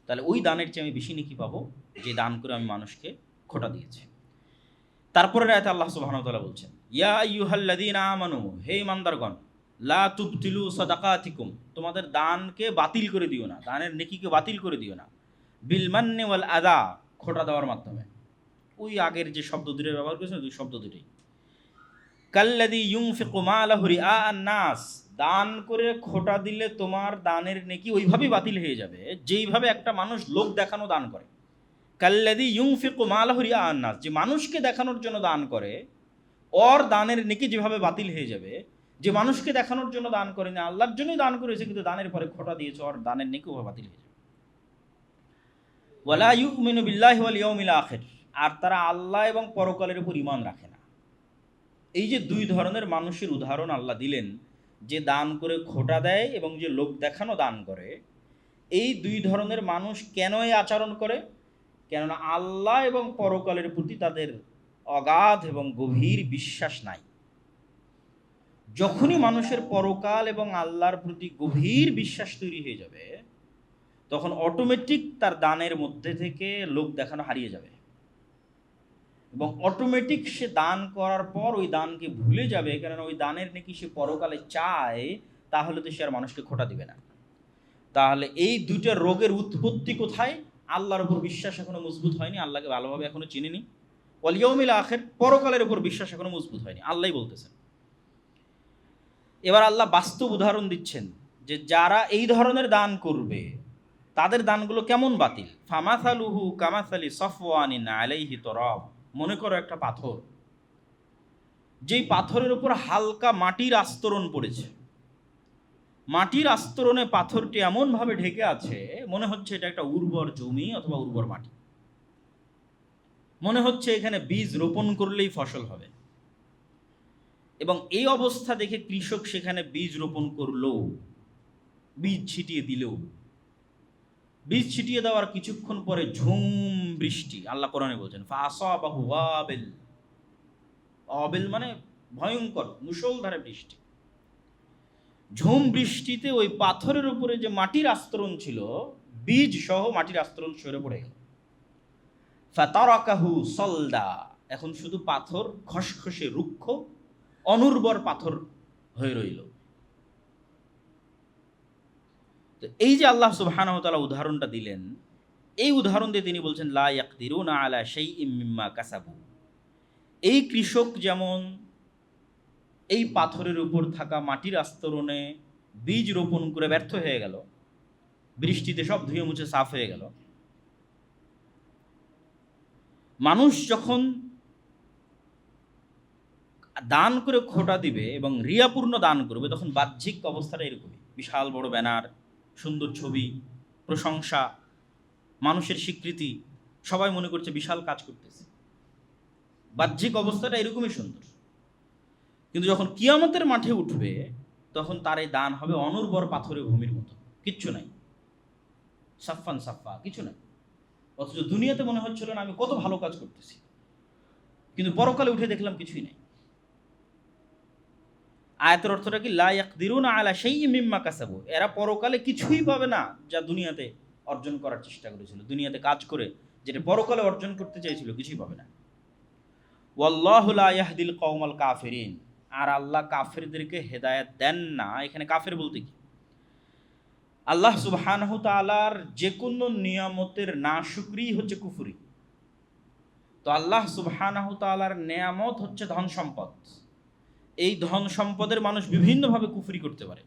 তাহলে ওই দানের চেয়ে আমি বেশি নেকি পাবো যে দান করে আমি মানুষকে খোটা দিয়েছি। তারপরে আয়াতে আল্লাহ সুবহানাহু ওয়া তাআলা বলছেন, ইয়া আইয়ুহাল্লাযীনা আমানু, হে ঈমানদারগণ, লা তুবতিলু সাদাকাতিকুম, তোমাদের দানকে বাতিল করে দিও না, দানের নেকিকে বাতিল করে দিও না, বিল মান্নি ওয়াল আযা, খোটা দেওয়ার মাধ্যমে। ওই আগের যে শব্দ দুটো ব্যবহার করেছেন ওই শব্দ দুটোই। কাল্লাযী ইউনফিকু মালাহু রিআআন নাস, দান করে খোটা দিলে তোমার দানের নেকি ওইভাবেই বাতিল হয়ে যাবে যেইভাবে একটা মানুষ লোক দেখানো দান করে। কাল্লাযী ইউনফিকু মালাহু রিআআন নাস, যে মানুষকে দেখানোর জন্য দান করে ওর দানের নেকি যেভাবে বাতিল হয়ে যাবে, যে মানুষকে দেখানোর জন্য দান করে না, আল্লাহর জন্যই দান করেছে কিন্তু দানের পরে খোটা দিয়েছে, ওর দানের নেকি ওভাবে বাতিল হয়ে যাবে। ওয়ালা ইউমিনু বিল্লাহি ওয়াল ইয়াউমিল আখির, আর তারা আল্লাহ এবং পরকালের উপর ঈমান রাখে না। এই যে দুই ধরনের মানুষের উদাহরণ আল্লাহ দিলেন, যে দান করে খোটা দেয় এবং যে লোক দেখানো দান করে, এই দুই ধরনের মানুষ কেন এই আচরণ করে? কেননা আল্লাহ এবং পরকালের প্রতি তাদের অগাধ এবং গভীর বিশ্বাস নাই। যখনই মানুষের পরকাল এবং আল্লাহর প্রতি গভীর বিশ্বাস তৈরি হয়ে যাবে, তখন অটোমেটিক তার দানের মধ্যে থেকে লোক দেখানো হারিয়ে যাবে এবং অটোমেটিক সে দান করার পর ওই দানকে ভুলে যাবে, কেননা ওই দানের নাকি সে পরকালে চায়, তাহলে তো সে আর মানুষকে খোটা দিবে না। তাহলে এই দুইটা রোগের উৎপত্তি কোথায়? আল্লাহর উপর বিশ্বাস এখনো মজবুত হয়নি, আল্লাহকে ভালোভাবে এখনো চিনিনি। ওয়াল ইয়াউমিল আখির, পরকালের উপর বিশ্বাস এখনো মজবুত হয়নি, আল্লাহই বলতেছেন। এবার আল্লাহ বাস্তব উদাহরণ দিচ্ছেন যে যারা এই ধরনের দান করবে তাদের দানগুলো কেমন বাতিল। ফামাসালুহু কামাসালি সফওয়ানিন আলাইহি তুরাব, মনে করো একটা পাথর, যেই পাথরের উপর হালকা মাটির আস্তরণ পড়েছে, মাটির আস্তরণে পাথরটি এমনভাবে ঢেকে আছে মনে হচ্ছে এটা একটা উর্বর জমি অথবা উর্বর মাটি, মনে হচ্ছে এখানে বীজ রোপণ করলেই ফসল হবে। এবং এই অবস্থা দেখে কৃষক সেখানে বীজ রোপণ করলো, বীজ ছিটিয়ে দিল, বীজ ছিটিয়ে দেওয়ার কিছুক্ষণ পরে ঝুম বৃষ্টি, আল্লাহ কোরআনে বলছেন ফাসাবাহু ওয়াবিল, অবিল মানে ভয়ঙ্কর মুষলধারে বৃষ্টি। ঝুম বৃষ্টিতে ওই পাথরের উপরে যে মাটির আস্তরণ ছিল, বীজ সহ মাটির আস্তরণ সরে পড়ে গেল। ফাতারাকাহু সলদা, এখন শুধু পাথর খসখসে রুক্ষ অনুর্বর পাথর হয়ে রইল। তো এই যে আল্লাহ সুবহানাহু ওয়া তাআলা উদাহরণটা দিলেন, এই উদাহরণ দিয়ে তিনি বলছেন লা ইয়াকদিরুনা আলা শাইইম মিম্মা কাসাবু, এই কৃষক যেমন এই পাথরের উপর থাকা মাটির আস্তরণে বীজ রোপণ করে ব্যর্থ হয়ে গেল, বৃষ্টিতে সব ধুয়ে মুছে সাফ হয়ে গেল, মানুষ যখন দান করে খোটা দিবে এবং রিয়াপূর্ণ দান করবে তখন বাহ্যিক অবস্থাটা এরকমই, বিশাল বড় ব্যানার, সুন্দর ছবি, প্রশংসা, মানুষের স্বীকৃতি, সবাই মনে করছে বিশাল কাজ করতেছে, বাহ্যিক অবস্থাটা এরকমই সুন্দর। কিন্তু যখন কিয়ামতের মাঠে উঠবে তখন তার এই দান হবে অনুর্বর পাথরের ভূমির মতো, কিচ্ছু নাই, সাফান সাফা, কিছু নাই। অথচ দুনিয়াতে মনে হচ্ছিল না আমি কত ভালো কাজ করতেছি, কিন্তু পরকালে উঠে দেখলাম কিছুই নাই। আয়াতের অর্থটা কি? লা ইয়াকদিরুনা আলা শাইইম মিম্মা কাসাবু, এরা পরকালে কিছুই পাবে না যা দুনিয়াতে অর্জন করার চেষ্টা করেছিল, দুনিয়াতে কাজ করে যেটা পরকালে অর্জন করতে চাইছিল কিছুই পাবে না। ওয়াল্লাহু লা ইয়াহদিল কওমাল কাফিরিন, আর আল্লাহ কাফেরদেরকে হেদায়েত দেন না। এখানে কাফের বলতে কি? আল্লাহ সুবহানাহু তাআলার যে কোনো নিয়ামতের নাশুকরি হচ্ছে কুফরি। তো আল্লাহ সুবহানাহু তাআলার নেয়ামত হচ্ছে ধন সম্পদ, এই ধন সম্পদের মানুষ বিভিন্নভাবে কুফরি করতে পারে।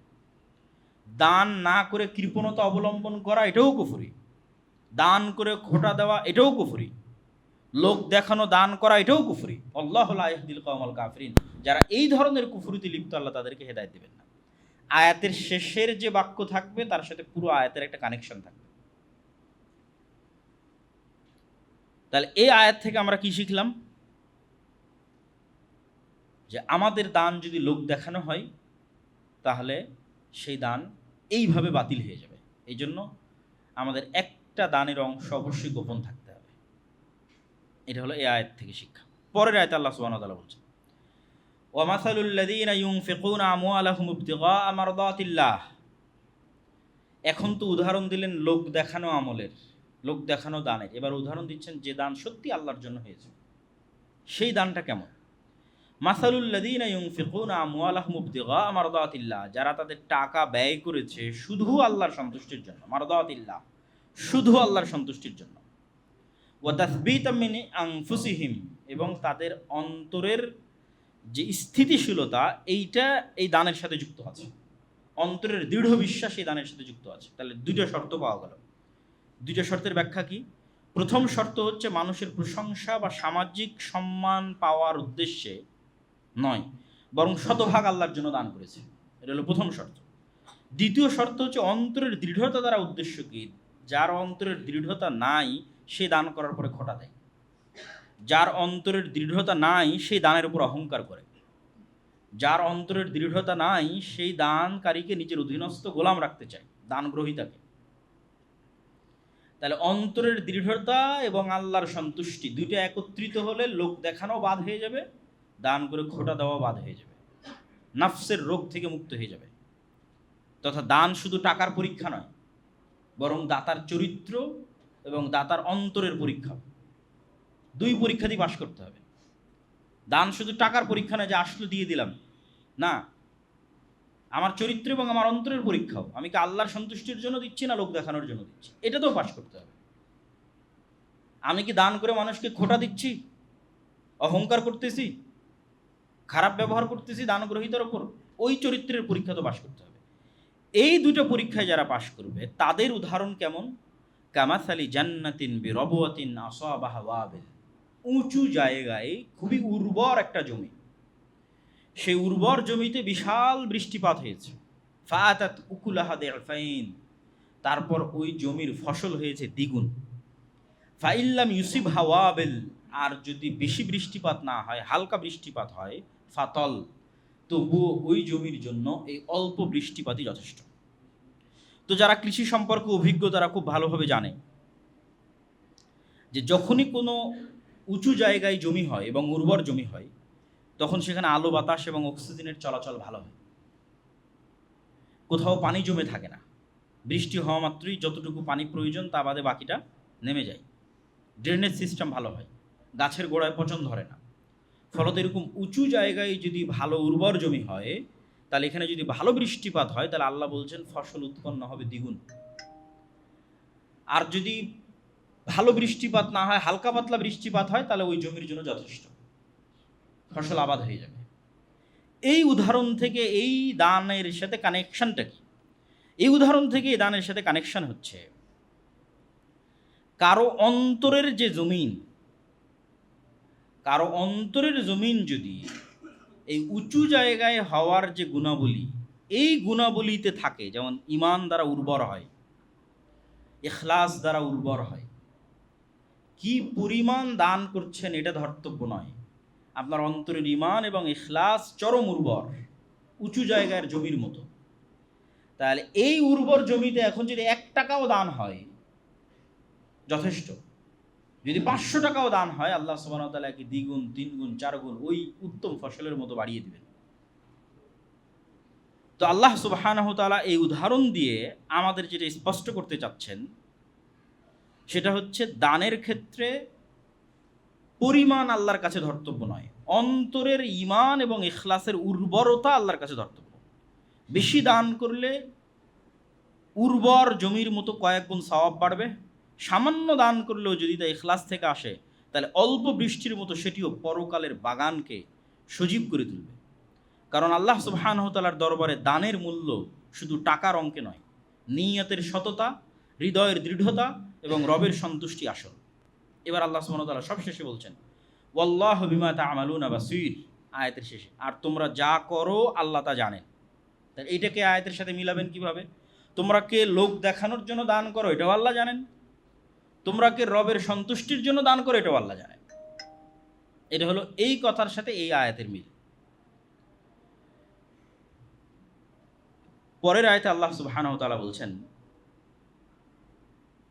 দান না করে কৃপণতা অবলম্বন করা এটাও কুফরি, দান করে খোটা দেওয়া এটাও কুফরি, লোক দেখানো দান করা এটাও কুফরি। আল্লাহু লা ইয়াহদিল কওমাল কাফিরিন, যারা এই ধরনের কুফরিতে লিপ্ত আল্লাহ তাদেরকে হেদায়েত দিবেন না। আয়াতের শেষের যে বাক্য থাকবে তার সাথে পুরো আয়াতের একটা কানেকশন থাকবে। তাহলে এই আয়াত থেকে আমরা কি শিখলাম? যে আমাদের দান যদি লোক দেখানো হয় তাহলে সেই দান এইভাবে বাতিল হয়ে যাবে। এই জন্য আমাদের একটা দানের অংশ অবশ্যই গোপন থাকতে হবে। এটা হলো এই আয়াত থেকে শিক্ষা। পরের আয়াতে আল্লাহ সুবহানাহু ওয়া তাআলা বলছেন ওয়া মাসালুল লাযীনা ইউনফিকুনা আমওয়ালাহুম ইবতিগাআ মারদাতিল্লাহ, এখন তো উদাহরণ দিলেন লোক দেখানো আমলের, লোক দেখানো দানের। এবার উদাহরণ দিচ্ছেন যে দান সত্যি আল্লাহর জন্য হয়েছে, সেই দানটা কেমন। মাসালুল্লাযীনা ইউনফিকুনা আমওয়ালাহুম ইবতিগা মারদাতিল্লাহ, যারা তাদের টাকা ব্যয় করেছে শুধু আল্লাহর সন্তুষ্টির জন্য, মারদাতিল্লাহ শুধু আল্লাহর সন্তুষ্টির জন্য, ওয়া তাসবীতাম মিন আনফুসিহিম, এবং তাদের অন্তরের যে স্থিতিশীলতা এইটা এই দানের সাথে যুক্ত আছে, অন্তরের দৃঢ় বিশ্বাস এই দানের সাথে যুক্ত আছে। তাহলে দুইটা শর্ত পাওয়া গেল। দুইটা শর্তের ব্যাখ্যা কি? প্রথম শর্ত হচ্ছে মানুষের প্রশংসা বা সামাজিক সম্মান পাওয়ার উদ্দেশ্যে নয়, বরং শতভাগ আল্লাহর জন্য দান করেছে, এটা হলো প্রথম শর্ত। দ্বিতীয় শর্ত হচ্ছে অন্তরের দৃঢ়তা দ্বারা উদ্দেশ্য কি? যার অন্তরের দৃঢ়তা নাই সে দান করার পরে খোঁটা দেয়, যার অন্তরের দৃঢ়তা নাই সেই দানের উপর অহংকার করে, যার অন্তরের দৃঢ়তা নাই সেই দানকারীকে নিজের অধীনস্থ গোলাম রাখতে চায়, দান গ্রহীতাকে। তাহলে অন্তরের দৃঢ়তা এবং আল্লাহর সন্তুষ্টি দুইটা একত্রিত হলে লোক দেখানো বাদ হয়ে যাবে, দান করে খোঁটা দেওয়া বাদ হয়ে যাবে, নাফসের রোগ থেকে মুক্ত হয়ে যাবে। তথা দান শুধু টাকার পরীক্ষা নয়, বরং দাতার চরিত্র এবং দাতার অন্তরের পরীক্ষা, দুই পরীক্ষাতেই পাশ করতে হবে। দান শুধু টাকার পরীক্ষা নয় যে আসলে দিয়ে দিলাম, না, আমার চরিত্র এবং আমার অন্তরের পরীক্ষাও। আমি কি আল্লাহর সন্তুষ্টির জন্য দিচ্ছি না লোক দেখানোর জন্য দিচ্ছি, এটাতেও পাশ করতে হবে। আমি কি দান করে মানুষকে খোঁটা দিচ্ছি, অহংকার করতেছি, খারাপ ব্যবহার করতেছি দান গ্রহীতার ওপর, ওই চরিত্রের পরীক্ষা তো পাশ করতে হবে। এই দুটো পরীক্ষায় যারা পাশ করবে তাদের উদাহরণ কেমন? কামাসালি জান্নাতিন বিরবওয়াতিন আসাবাহা ওয়াবিল, উঁচু জায়গায় খুবই উর্বর একটা জমি, সেই উর্বর জমিতে বিশাল বৃষ্টিপাত হয়েছে। ফাআতাত উকুলাহা দি'ফাইন, তারপর ওই জমির ফসল হয়েছে দ্বিগুণ। ফাইল্লাম ইউসিবহা ওয়াবিল, আর যদি বেশি বৃষ্টিপাত না হয়, হালকা বৃষ্টিপাত হয়, ফাতল, তবুও ওই জমির জন্য এই অল্প বৃষ্টিপাতই যথেষ্ট। তো যারা কৃষি সম্পর্কে অভিজ্ঞ তারা খুব ভালোভাবে জানে যে যখনই কোনো উঁচু জায়গায় জমি হয় এবং উর্বর জমি হয়, তখন সেখানে আলো বাতাস এবং অক্সিজেনের চলাচল ভালো হয়, কোথাও পানি জমে থাকে না, বৃষ্টি হওয়া মাত্রই যতটুকু পানি প্রয়োজন তা বাদে বাকিটা নেমে যায়, ড্রেনেজ সিস্টেম ভালো হয়, গাছের গোড়ায় পচন ধরে না। ফলত এরকম উঁচু জায়গায় যদি ভালো উর্বর জমি হয়, তাহলে এখানে যদি ভালো বৃষ্টিপাত হয় তাহলে আল্লাহ বলছেন ফসল উৎপন্ন হবে দ্বিগুণ। আর যদি ভালো বৃষ্টিপাত না হয়, হালকা পাতলা বৃষ্টিপাত হয়, তাহলে ওই জমির জন্য যথেষ্ট, ফসল আবাদ হয়ে যাবে। এই উদাহরণ থেকে এই দানের সাথে কানেকশনটা কি? এই উদাহরণ থেকে এই দানের সাথে কানেকশন হচ্ছে কারো অন্তরের যে জমিন, কারো অন্তরের জমিন যদি এই উঁচু জায়গায় হওয়ার যে গুণাবলী, এই গুণাবলীতে থাকে, যেমন ঈমান দ্বারা উর্বর হয়, ইখলাস দ্বারা উর্বর হয়, কি পরিমাণ দান করছেন এটা ধর্তব্য নয়, আপনার অন্তরের ঈমান এবং ইখলাস চরম উর্বর, উঁচু জায়গার জমির মতো। তাহলে এই উর্বর জমিতে এখন যদি 1 টাকাও দান হয় যথেষ্ট, যদি 500 টাকাও দান হয়, আল্লাহ সুবহানাহু ওয়া তাআলা কি দ্বিগুণ, 3 গুণ, 4 গুণ ওই উত্তম ফসলের মতো বাড়িয়ে দিবেন। তো আল্লাহ সুবহানাহু ওয়া তাআলা এই উদাহরণ দিয়ে আমাদের যেটা স্পষ্ট করতে চাচ্ছেন সেটা হচ্ছে দানের ক্ষেত্রে পরিমাণ আল্লাহর কাছে ধর্তব্য নয়, অন্তরের ঈমান এবং ইখলাসের উর্বরতা আল্লাহর কাছে ধর্তব্য। বেশি দান করলে উর্বর জমির মতো কয়েক গুণ সওয়াব বাড়বে, সামান্য দান করলেও যদি তা ইখলাস থেকে আসে তাহলে অল্প বৃষ্টির মতো সেটিও পরকালের বাগানকে সজীব করে তুলবে। কারণ আল্লাহ সুবহানাহু ওয়া তাআলার দরবারে দানের মূল্য শুধু টাকার অঙ্কে নয়, নিয়তের সততা, হৃদয়ের দৃঢ়তা এবং রবের সন্তুষ্টি আসল। এবার আল্লাহ সুবহানাহু ওয়া তাআলা সবশেষে বলছেন ওয়াল্লাহু বিমা তা'মালুনা বাসীর, আয়াতের শেষে, আর তোমরা যা করো আল্লাহ তা জানেন। তাহলে এইটাকে আয়াতের সাথে মিলাবেন কিভাবে? তোমরা কে লোক দেখানোর জন্য দান করো এটাও আল্লাহ জানেন, তোমরা কে রবের সন্তুষ্টির জন্য দান করো এটাও আল্লাহ জানেন। এটা হলো এই কথার সাথে এই আয়াতের মিল। পরের আয়াতে আল্লাহ সুবহানাহু ওয়া তাআলা বলছেন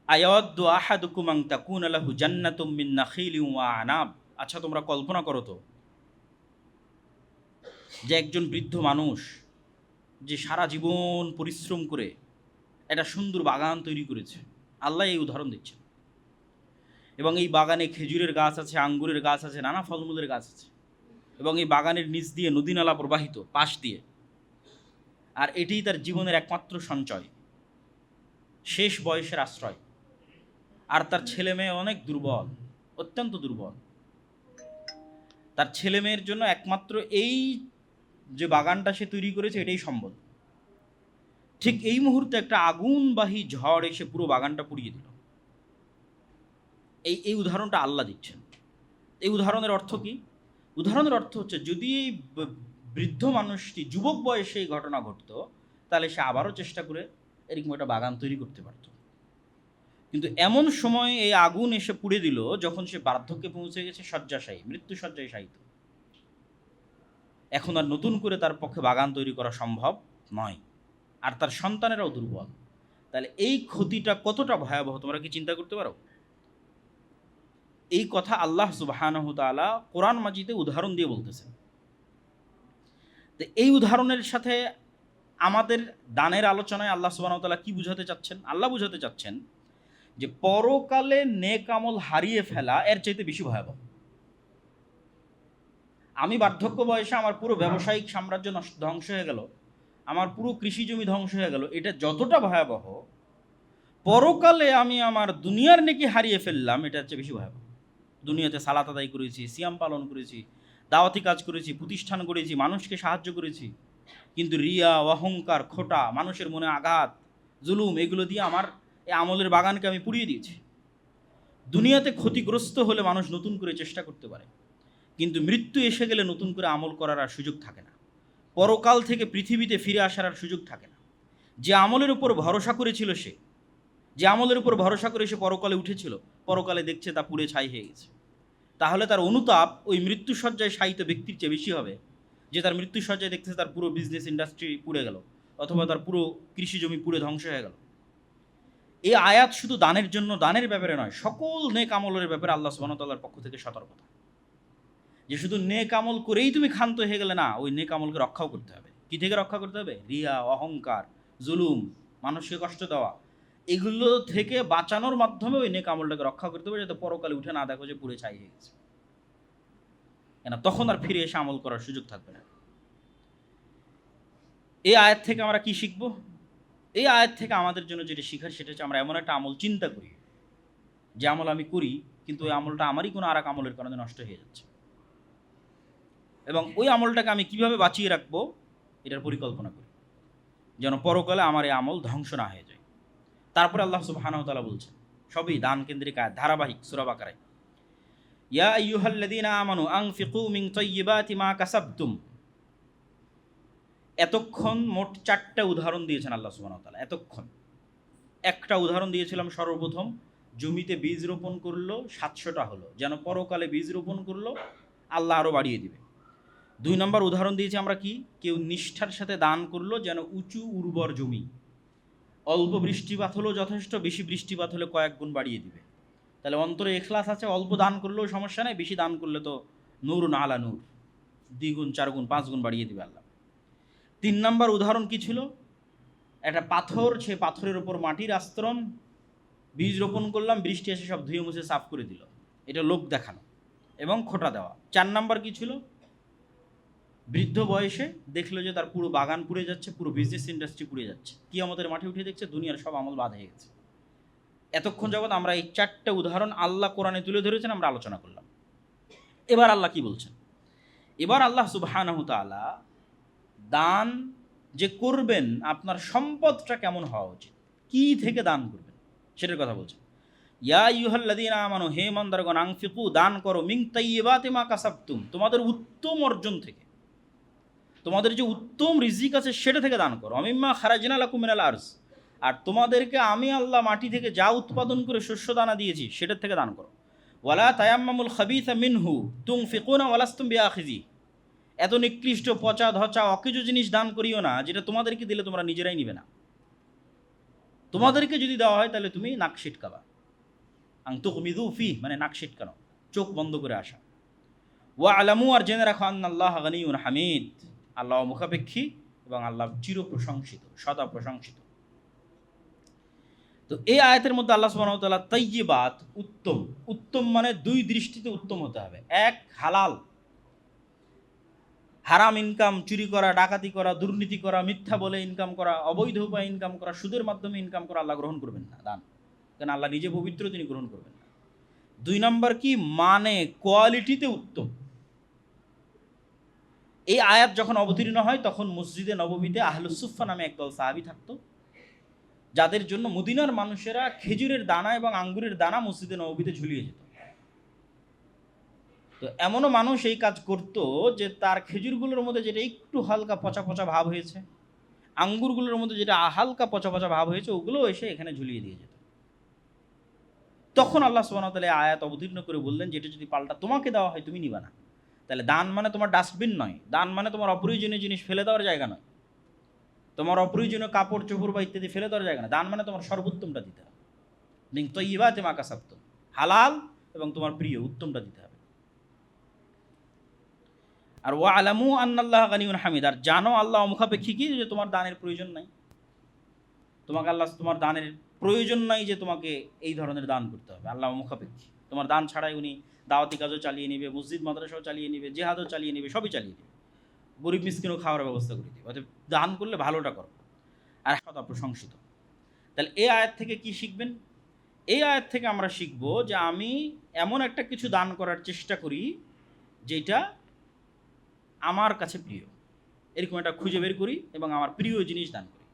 আয়াওয়াদ্দু আহাদুকুম আন তাকুনা লাহু জান্নাতুম মিন নাখিলিন ওয়া আনাব। আচ্ছা তোমরা কল্পনা করো তো যে একজন বৃদ্ধ মানুষ যে সারা জীবন পরিশ্রম করে একটা সুন্দর বাগান তৈরি করেছে। আল্লাহ এই উদাহরণ দিচ্ছেন। এবং এই বাগানে খেজুরের গাছ আছে, আঙ্গুরের গাছ আছে, নানা ফলমূলের গাছ আছে, এবং এই বাগানের নিচ দিয়ে নদী নালা প্রবাহিত পাশ দিয়ে। আর এটিই তার জীবনের একমাত্র সঞ্চয়, শেষ বয়সের আশ্রয়। আর তার ছেলে মেয়ে অনেক দুর্বল, অত্যন্ত দুর্বল। তার ছেলে মেয়ের জন্য একমাত্র এই যে বাগানটা সে তৈরি করেছে এটাই সম্বল। ঠিক এই মুহূর্তে একটা আগুনবাহী ঝড় এসে পুরো বাগানটা পুড়িয়ে দিল। এই উদাহরণটা আল্লাহ দিচ্ছেন। এই উদাহরণের অর্থ কি? উদাহরণের অর্থ হচ্ছে, যদি এই বৃদ্ধ মানুষটি যুবক বয়সে এই ঘটনা ঘটতো, তাহলে সে আবারও চেষ্টা করে এরকম একটা বাগান তৈরি করতে পারত। কিন্তু এমন সময় এই আগুন এসে পুড়ে দিল যখন সে বার্ধক্যে পৌঁছে গেছে, শয্যাশায়ী, মৃত্যু শয্যায় শায়িত। এখন আর নতুন করে তার পক্ষে বাগান তৈরি করা সম্ভব নয়, আর তার সন্তানেরাও দুর্বল। তাহলে এই ক্ষতিটা কতটা ভয়াবহ তোমরা কি চিন্তা করতে পারো? এই কথা আল্লাহ সুবহানাহু ওয়া তাআলা কোরআন মাজিদে উদাহরণ দিয়ে বলতেছেন। তো এই উদাহরণের সাথে আমাদের দানের আলোচনায় আল্লাহ সুবহানাহু ওয়া তাআলা কি বুঝাতে চাচ্ছেন? আল্লাহ বুঝাতে চাচ্ছেন যে পরকালে নেক আমল হারিয়ে ফেলা এর চাইতে বেশি ভয়াবহ। আমি বার্ধক্য বয়সে আমার পুরো ব্যবসায়িক সাম্রাজ্য ধ্বংস হয়ে গেল, আমার পুরো কৃষি জমি ধ্বংস হয়ে গেল, এটা যতটা ভয়াবহ, পরকালে আমি আমার দুনিয়ার নেকি হারিয়ে ফেললাম, এটা হচ্ছে বেশি ভয়াবহ। দুনিয়াতে সালাত আদায় করেছি, সিয়াম পালন করেছি, দাওয়াতি কাজ করেছি, প্রতিষ্ঠান করেছি, মানুষকে সাহায্য করেছি, কিন্তু রিয়া, অহংকার, খোটা, মানুষের মনে আঘাত, জুলুম, এগুলো দিয়ে আমার এই আমলের বাগানকে আমি পুড়িয়ে দিয়েছি। দুনিয়াতে ক্ষতিগ্রস্ত হলে মানুষ নতুন করে চেষ্টা করতে পারে, কিন্তু মৃত্যু এসে গেলে নতুন করে আমল করার আর সুযোগ থাকে না। পরকাল থেকে পৃথিবীতে ফিরে আসার আর সুযোগ থাকে না। যে আমলের উপর ভরসা করেছিল সে, যে আমলের উপর ভরসা করে সে পরকালে উঠেছিল, পরকালে দেখছে তা পুড়ে ছাই হয়ে গেছে। তাহলে তার অনুতাপ ওই মৃত্যুসজ্জায় শায়িত ব্যক্তির চেয়ে বেশি হবে, যে তার মৃত্যুসজ্জায় দেখতেছে তার পুরো বিজনেস ইন্ডাস্ট্রি পুড়ে গেল, অথবা তার পুরো কৃষি জমি পুড়ে ধ্বংস হয়ে গেল। এই আয়াত শুধু দানের জন্য, দানের ব্যাপারে নয়, সকল নেক আমলের ব্যাপারে আল্লাহ সুবহানাহু ওয়া তাআলার পক্ষ থেকে সতর্কতা। যে শুধু নেক আমল করেই তুমি ক্ষান্ত হয়ে গেলে না, ওই নেক আমলকে রক্ষাও করতে হবে। কী থেকে রক্ষা করতে হবে? রিয়া, অহংকার, জুলুম, মানুষকে কষ্ট দেওয়া, এগুলো থেকে বাঁচানোর মাধ্যমে ওই নেক আমলটাকে রক্ষা করতে হবে, যাতে পরকালে উঠে না দেখো যে পুড়ে ছাই হয়ে গেছে। কেন তখন আর ফিরে এসে আমল করার সুযোগ থাকবে না। এই আয়াত থেকে আমরা কি শিখব? এই আয়াত থেকে আমাদের জন্য যেটা শিখার, সেটা হচ্ছে আমরা এমন একটা আমল চিন্তা করি, যে আমল আমি করি কিন্তু ওই আমলটা আমারই কোনো আর এক আমলের কারণে নষ্ট হয়ে যাচ্ছে, এবং ওই আমলটাকে আমি কিভাবে বাঁচিয়ে রাখবো এটার পরিকল্পনা করি, যেন পরকালে আমার এই আমল ধ্বংস না হয়ে যায়। তারপরে আল্লাহ সুবহানাহু ওয়া তাআলা বলছেন, সবই দান কেন্দ্রিক আয়াত, ধারাবাহিক সূরা বাকারায়, ইয়া আইয়ুহাল্লাযীনা আমানু আনফিকু মিন তাইয়্যিবাতি মা কাসাবতুম। এতক্ষণ মোট 4টা উদাহরণ দিয়েছেন আল্লাহ সুবহানাহু ওয়া তাআলা। এতক্ষণ একটা উদাহরণ দিয়েছিলাম, সর্বপ্রথম জমিতে বীজ রোপণ করলো, 700টা হলো, যেন পরকালে বীজ রোপণ করলো আল্লাহ আরও বাড়িয়ে দিবে। 2 নম্বর উদাহরণ দিয়েছি আমরা কি, কেউ নিষ্ঠার সাথে দান করলো, যেন উঁচু উর্বর জমি, অল্প বৃষ্টিপাত হলেও যথেষ্ট, বেশি বৃষ্টিপাত হলে কয়েক গুণ বাড়িয়ে দিবে। তাহলে অন্তরে ইখলাস আছে, অল্প দান করলেও সমস্যা নেই, বেশি দান করলে তো নূরুন আলা নূর, 2 গুণ 4 গুণ 5 গুণ বাড়িয়ে দিবে আল্লাহ। 3 নম্বর উদাহরণ কি ছিল? একটা পাথর, সে পাথরের উপর মাটির আস্তরণ, বীজ রোপণ করলাম, বৃষ্টি এসে সব ধুয়ে মুছে সাফ করে দিল, এটা লোক দেখানো এবং খোটা দেওয়া। 4 নম্বর কি ছিল? বৃদ্ধ বয়সে দেখলো যে তার পুরো বাগান পুড়ে যাচ্ছে, পুরো বিজনেস ইন্ডাস্ট্রি পুড়ে যাচ্ছে, কিয়ামতের মাঠে উঠে দেখছে দুনিয়ার সব আমল বাদ হয়ে গেছে। এতক্ষণ যাবৎ আমরা এই 4টা উদাহরণ আল্লাহ কোরআনে তুলে ধরেছেন, আমরা আলোচনা করলাম। এবার আল্লাহ কি বলছেন? এবার আল্লাহ সুবহানাহু ওয়া তাআলা দান যে করবেন, আপনার সম্পদটা কেমন হওয়া উচিত, কি থেকে দান করবেন সেটার কথা বলছেন। ইয়া আইয়ুহাল্লাযীনা আমানু, হে ইমানদারগণ, আনফিকু, দান করো, মিন তাইয়্যিবাতি মা কাসাবতুম, তোমাদের উত্তম অর্জন থেকে, তোমাদের যে উত্তম রিজিক আছে সেটা থেকে দান করো। আমিম্মা খারাজনা লাকুম মিনাল আরজ, আর তোমাদেরকে আমি আল্লাহ মাটি থেকে যা উৎপাদন করে শস্য দানা দিয়েছি সেটার থেকে দান করো। ওয়ালা তায়াম্মামুল খাবিসা মিনহু তুনফিকুনা ওয়ালাস্তুম বিআখিযি, এত নিকৃষ্ট, পচা ধচা, অকেজো জিনিস দান করিও না যেটা তোমাদেরকে দিলে তোমরা নিজেরাই নিবে না। তোমাদেরকে যদি দেওয়া হয় তাহলে তুমি নাক সিটকাবা। আং তুকমিদু ফি, মানে নাক সিটকানো, চোখ বন্ধ করে আসা। ওয়া আলামু, আর জেনে রাখো, আন্নাল্লাহ গানিয়ুন হামিদ, আল্লাহ মুখাপেক্ষী এবং আল্লাহ চির প্রশংসিত, সদা প্রশংসিত। তো এই আয়াতের মধ্যে আল্লাহ সুবহানাহু ওয়া তাআলা তাইয়্যিবাত, উত্তম, উত্তম মানে দুই দৃষ্টিতে উত্তম হতে হবে। এক, হালাল, হারাম ইনকাম, চুরি করা, ডাকাতি করা, দুর্নীতি করা, মিথ্যা বলে ইনকাম করা, অবৈধ উপায়ে ইনকাম করা, সুদের মাধ্যমে ইনকাম করা আল্লাহ গ্রহণ করবেন না দান, কারণ আল্লাহ নিজে পবিত্র, তিনি গ্রহণ করবেন না। দুই নম্বর কি, মানে কোয়ালিটিতে উত্তম। এই আয়াত যখন অবতীর্ণ হয় তখন মসজিদে নববীতে আহলুস সুফফা নামে একদল সাহাবী থাকতো, যাদের জন্য মদিনার মানুষেরা খেজুরের দানা এবং আঙ্গুরের দানা মসজিদে নববীতে ঝুলিয়ে যেত। তো এমনও মানুষ এই কাজ করত যে তার খেজুরগুলোর মধ্যে যেটা একটু হালকা পচা পচা ভাব হয়েছে, আঙ্গুরগুলোর মধ্যে যেটা হালকা পচা পচা ভাব হয়েছে, ওগুলো এসে এখানে ঝুলিয়ে দিয়ে যেত। তখন আল্লাহ সুবহানাহু ওয়া তাআলা আয়াত অবতীর্ণ করে বললেন, যেটা যদি পাল্টা তোমাকে দেওয়া হয় তুমি নিবা না। তাহলে দান মানে তোমার ডাস্টবিন নয়, দান মানে তোমার অপ্রয়োজনীয় জিনিস ফেলে দেওয়ার জায়গা নয়, তোমার অপ্রয়োজনীয় কাপড় চোপড় বা ইত্যাদি ফেলে দেওয়ার জায়গা না। দান মানে তোমার সর্বোত্তমটা দিতে হবে, মিন তাইয়্যিবাতি মা কাসাবতুম, হালাল এবং তোমার প্রিয় উত্তমটা দিতে হবে। আর ওয়া আলামু আন্নাল্লাহা গানিয়্যুন হামিদ, আর জানো আল্লাহ অমুখাপেক্ষী কি, যে তোমার দানের প্রয়োজন নাই, তোমাকে আল্লাহ, তোমার দানের প্রয়োজন নাই যে তোমাকে এই ধরনের দান করতে হবে। আল্লাহ অমুখাপেক্ষী, তোমার দান ছাড়াই উনি দাওয়াতি কাজও চালিয়ে নেবে, মসজিদ মাদ্রাসাও চালিয়ে নেবে, জিহাদও চালিয়ে নেবে, সবই চালিয়ে নেবে, গরিব মিসকিনও খাওয়ার ব্যবস্থা করে দেবে। অর্থাৎ দান করলে ভালোটা করো, আর সদা প্রশংসিত। তাহলে এই আয়াত থেকে কি শিখবেন? এই আয়াত থেকে আমরা শিখব যে আমি এমন একটা কিছু দান করার চেষ্টা করি যেটা আমার কাছে প্রিয়, এরকম একটা খুঁজে বের করি এবং আমার প্রিয় জিনিস দান করি।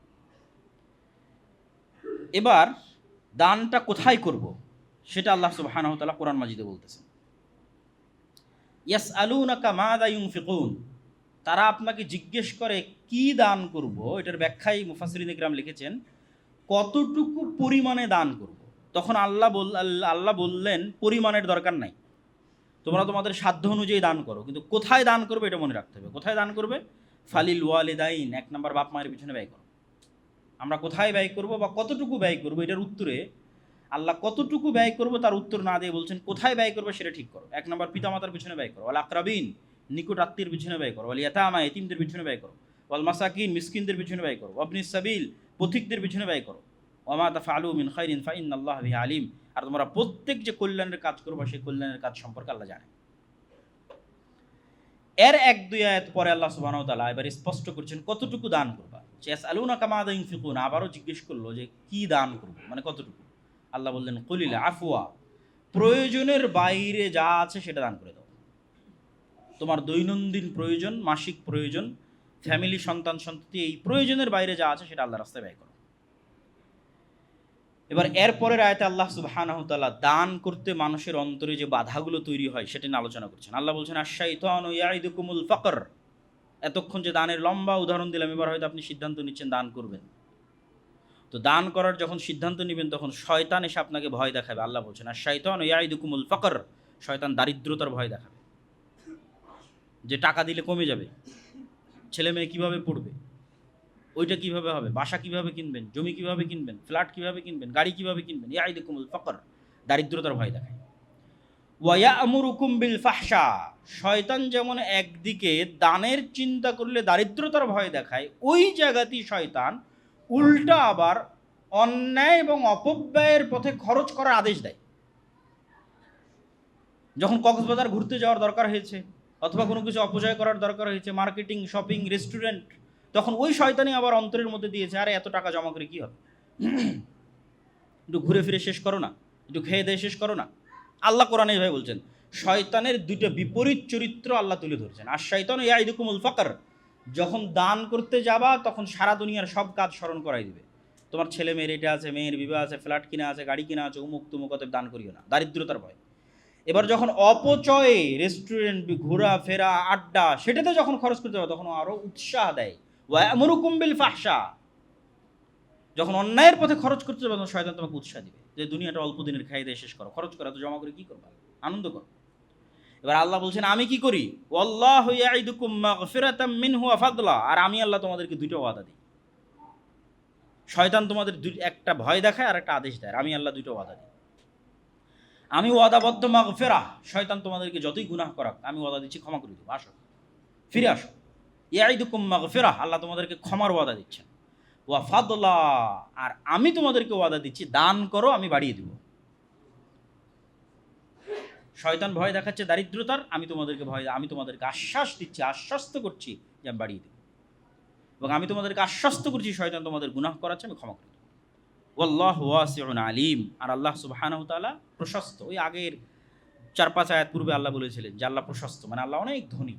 এবার দানটা কোথায় করব সেটা আল্লাহ সুবহানাহু ওয়া তাআলা কোরআন মাজিদে বলতেছেন। ইয়াসআলুনাকা মাযা ইউনফিকুন, তারা আপনাকে জিজ্ঞেস করে কি দান করব। এটার ব্যাখ্যায় মুফাসসিরিনে কিরাম লিখেছেন কতটুকু পরিমাণে দান করব। তখন আল্লাহ বললেন পরিমাণের দরকার নাই, তোমরা তোমাদের সাধ্য অনুযায়ী দান করো, কিন্তু কোথায় দান করবে এটা মনে রাখতে হবে। কোথায় দান করবে? ফালিল ওয়ালিদাইন, এক নম্বর বাপ মায়ের পিছনে ব্যয় করো। আমরা কোথায় ব্যয় করব বা কতটুকু ব্যয় করব, এটার উত্তরে আল্লাহ কতটুকু ব্যয় করব তার উত্তর না দিয়ে বলছেন কোথায় ব্যয় করবে সেটা ঠিক করো। এক নম্বর পিতামাতার পিছনে ব্যয় করো, ওয়াল আকরাবিন, নিকট আত্মীয়ের পিছনে ব্যয় করো, ওয়াল ইয়াতামা, এতিমদের পিছনে ব্যয় করো, ওয়াল মাসাকিন, মিসকিনদের পিছনে ব্যয় করো, ওয়াবনিস সাবিল, পথিকদের পিছনে ব্যয় করো, ওয়া মা তাফআলু মিন খাইরিন ফাইন্নাল্লাহা বিহি আলিম, আর তোমরা প্রত্যেক যে কল্যাণের কাজ করবে সেই কল্যাণের কাজ সম্পর্কে আল্লাহ জানে। এর এক দুই আয়াত পরে আল্লাহ সুবহানাহু ওয়া তাআলা এবার স্পষ্ট করছেন কতটুকু দান করবা। ইয়াসআলুনাকা মাযা ইউনফিকুন, আবারও জিজ্ঞেস করলো যে কি দান করব, মানে কতটুকু। আল্লাহ বললেন কুলিল আফওয়া, প্রয়োজনের বাইরে যা আছে সেটা দান করে দাও। তোমার দৈনন্দিন প্রয়োজন, মাসিক প্রয়োজন, ফ্যামিলি, সন্তান সন্ততি, এই প্রয়োজনের বাইরে যা আছে সেটা আল্লাহর রাস্তায় ব্যয় করো। এবার এরপরের আয়াতে আল্লাহ সুবহানাহু ওয়া তাআলা দান করতে মানুষের অন্তরে যে বাধাগুলো তৈরি হয় সেটা নিয়ে আলোচনা করছেন। আল্লাহ বলছেন আশ-শাইতানু ইয়াইদুকুমুল ফাকর, এতক্ষণ যে দানের লম্বা উদাহরণ দিলাম, এবার হয়তো আপনি সিদ্ধান্ত নিচ্ছেন দান করবেন। তো দান করার যখন সিদ্ধান্ত নেবেন তখন শয়তান এসে আপনাকে ভয় দেখাবে। আল্লাহ বলছেন আশ-শাইতানু ইয়াইদুকুমুল ফাকর, শয়তান দারিদ্রতার ভয় দেখাবে, যে টাকা দিলে কমে যাবে, ছেলে মেয়ে কীভাবে পড়বে, ওইটা কিভাবে হবে, বাসা কিভাবে কিনবেন, জমি কিভাবে কিনবেন, ফ্ল্যাট কিভাবে কিনবেন, গাড়ি কিভাবে কিনবেন। ইয়াইদুকুমুল ফাকর, দারিদ্রতার ভয় দেখায়। ওয়া ইয়া'মুরুকুম বিল ফাহশা, শয়তান যেমন একদিকে দানের চিন্তা করলে দারিদ্রতার ভয় দেখায়, ওই জায়গাতেই শয়তান উল্টা আবার অন্যায় এবং অপব্যয়ের পথে খরচ করার আদেশ দেয়। যখন কক্সবাজার ঘুরতে যাওয়ার দরকার হয়েছে অথবা কোনো কিছু অপচয় করার দরকার হয়েছে, মার্কেটিং, শপিং, রেস্টুরেন্ট, তখন ওই শয়তানই আবার অন্তরের মধ্যে দিয়েছে আরে এত টাকা জমা করে কী হবে, একটু ঘুরে ফিরে শেষ করো না, একটু খেয়ে দিয়ে শেষ করো না। আল্লাহ কোরআনে এইভাবে বলছেন। শয়তানের দুইটা বিপরীত চরিত্র আল্লাহ তুলে ধরছেন। আর শয়তানু ইয়াইদুকুমুল ফাকর, যখন দান করতে যাবা তখন সারা দুনিয়ার সব কাজ স্মরণ করাই দিবে। তোমার ছেলে মেয়ের এটা আছে, মেয়ের বিবাহ আছে, ফ্ল্যাট কিনা আছে, গাড়ি কিনা আছে, উমুক তুমুক, অতএব দান করিও না, দারিদ্রতার ভয়। এবার যখন অপচয়ে রেস্টুরেন্ট, ঘোরা ফেরা, আড্ডা, সেটাতে যখন খরচ করতে হবে তখন আরও উৎসাহ দেয়। ওয়া ইয়া'মুরুকুম বিল ফাহশা, যখন অন্যায়ের পথে খরচ করতে যাবে তখন শয়তান তোমাকে উৎসাহ দিবে যে দুনিয়াটা অল্প দিনের খাই দিয়ে শেষ করো, খরচ করা তো জমা করে কী করবা, আনন্দ করো। এবার আল্লাহ বলছেন আমি কি করি, ওয়াল্লাহু ইয়াইদুকুম মাগফিরাতাম মিনহু ওয়া ফাদলা, আর আমি আল্লাহ তোমাদেরকে দুটো ওয়াদা দিই। শয়তান তোমাদের একটা ভয় দেখায় আর একটা আদেশ দেয়, আমি আল্লাহ দুটো ওয়াদা দিই। আমি ওয়াদাবদ্ধ মাগফিরা, শয়তান তোমাদেরকে যতই গুনাহ করাক আমি ওয়াদা দিচ্ছি ক্ষমা করে দেবো, আসো ফিরে আসো। ইয়াইদুকুম মাগফিরা, আল্লাহ তোমাদেরকে ক্ষমার ওয়াদা দিচ্ছেন। ওয়া ফাদলা, আর আমি তোমাদেরকে ওয়াদা দিচ্ছি দান করো আমি বাড়িয়ে দেব। শয়তান ভয় দেখাচ্ছে দারিদ্রতার, আমি তোমাদেরকে আশ্বাস দিচ্ছি, আশ্বস্ত করছি যে আমি বাড়িয়ে দেব, এবং আমি তোমাদেরকে আশ্বস্ত করছি শয়তান তোমাদের গুনাহ করাচ্ছে আমি ক্ষমা করে দেব। ওয়াল্লাহু ওয়াসিউন আলিম, আর আল্লাহ সুবহানাহু তাআলা প্রশস্ত। ওই আগের 4-5 আয়াত পূর্বে আল্লাহ বলেছিলেন যে আল্লাহ প্রশস্ত, মানে আল্লাহ অনেক ধনী।